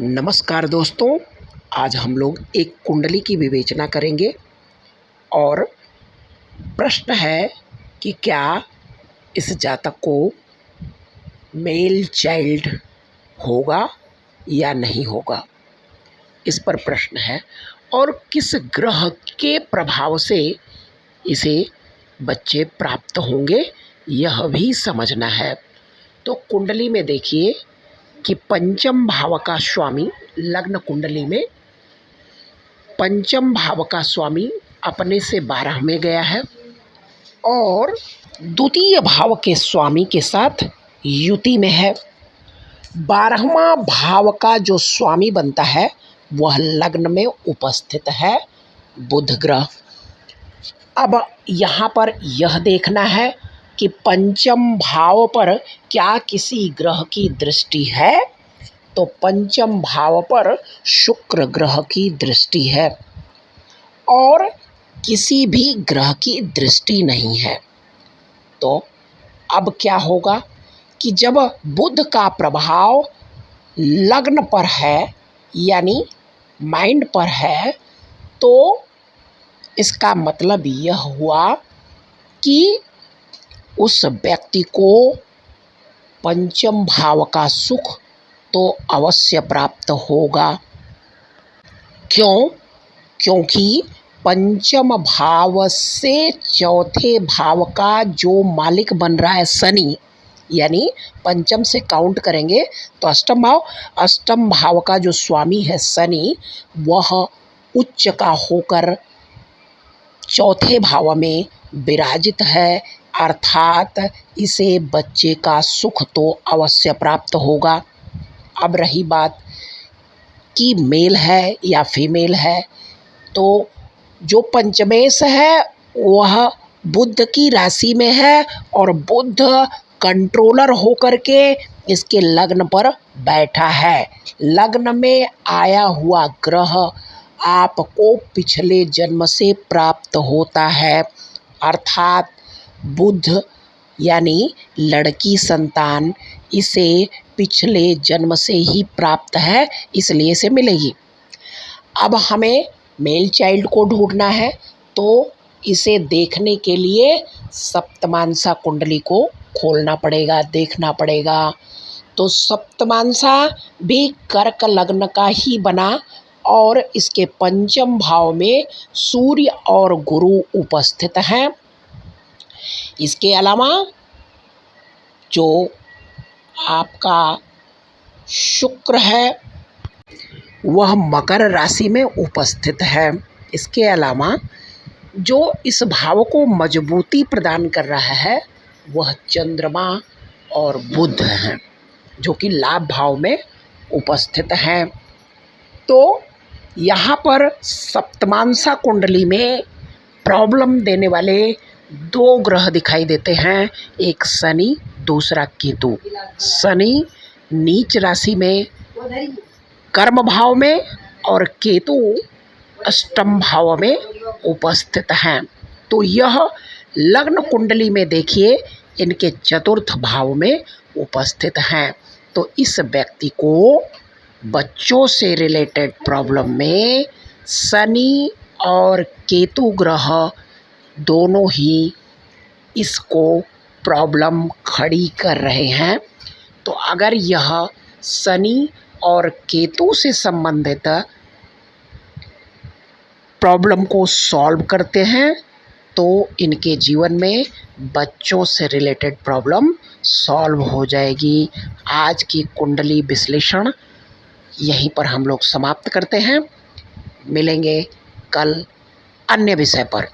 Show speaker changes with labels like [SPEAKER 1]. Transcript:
[SPEAKER 1] नमस्कार दोस्तों, आज हम लोग एक कुंडली की विवेचना करेंगे और प्रश्न है कि क्या इस जातक को मेल चाइल्ड होगा या नहीं होगा। इस पर प्रश्न है और किस ग्रह के प्रभाव से इसे बच्चे प्राप्त होंगे यह भी समझना है। तो कुंडली में देखिए कि पंचम भाव का स्वामी लग्न कुंडली में पंचम भाव का स्वामी अपने से 12 में गया है और द्वितीय भाव के स्वामी के साथ युति में है। 12वां भाव का जो स्वामी बनता है वह लग्न में उपस्थित है बुध ग्रह। अब यहाँ पर यह देखना है कि पंचम भाव पर क्या किसी ग्रह की दृष्टि है, तो पंचम भाव पर शुक्र ग्रह की दृष्टि है और किसी भी ग्रह की दृष्टि नहीं है। तो अब क्या होगा कि जब बुध का प्रभाव लग्न पर है यानी माइंड पर है, तो इसका मतलब यह हुआ कि उस व्यक्ति को पंचम भाव का सुख तो अवश्य प्राप्त होगा। क्योंकि पंचम भाव से चौथे भाव का जो मालिक बन रहा है शनि, यानी पंचम से काउंट करेंगे तो अष्टम भाव का जो स्वामी है शनि, वह उच्च का होकर चौथे भाव में विराजित है, अर्थात इसे बच्चे का सुख तो अवश्य प्राप्त होगा। अब रही बात कि मेल है या फीमेल है, तो जो पंचमेश है वह बुध की राशि में है और बुध कंट्रोलर होकर के इसके लग्न पर बैठा है। लग्न में आया हुआ ग्रह आपको पिछले जन्म से प्राप्त होता है, अर्थात बुध यानी लड़की संतान इसे पिछले जन्म से ही प्राप्त है, इसलिए इसे मिलेगी। अब हमें मेल चाइल्ड को ढूंढना है, तो इसे देखने के लिए सप्तमांसा कुंडली को खोलना पड़ेगा, देखना पड़ेगा। तो सप्तमांसा भी कर्क लग्न का ही बना और इसके पंचम भाव में सूर्य और गुरु उपस्थित हैं। इसके अलावा जो आपका शुक्र है वह मकर राशि में उपस्थित है। इसके अलावा जो इस भाव को मजबूती प्रदान कर रहा है वह चंद्रमा और बुध हैं, जो कि लाभ भाव में उपस्थित हैं। तो यहाँ पर सप्तमांसा कुंडली में प्रॉब्लम देने वाले दो ग्रह दिखाई देते हैं, एक शनि, दूसरा केतु। शनि नीच राशि में कर्म भाव में और केतु अष्टम भाव में उपस्थित हैं। तो यह लग्न कुंडली में देखिए इनके चतुर्थ भाव में उपस्थित हैं। तो इस व्यक्ति को बच्चों से रिलेटेड प्रॉब्लम में शनि और केतु ग्रह दोनों ही इसको प्रॉब्लम खड़ी कर रहे हैं। तो अगर यह शनि और केतु से संबंधित प्रॉब्लम को सॉल्व करते हैं तो इनके जीवन में बच्चों से रिलेटेड प्रॉब्लम सॉल्व हो जाएगी। आज की कुंडली विश्लेषण यहीं पर हम लोग समाप्त करते हैं। मिलेंगे कल अन्य विषय पर।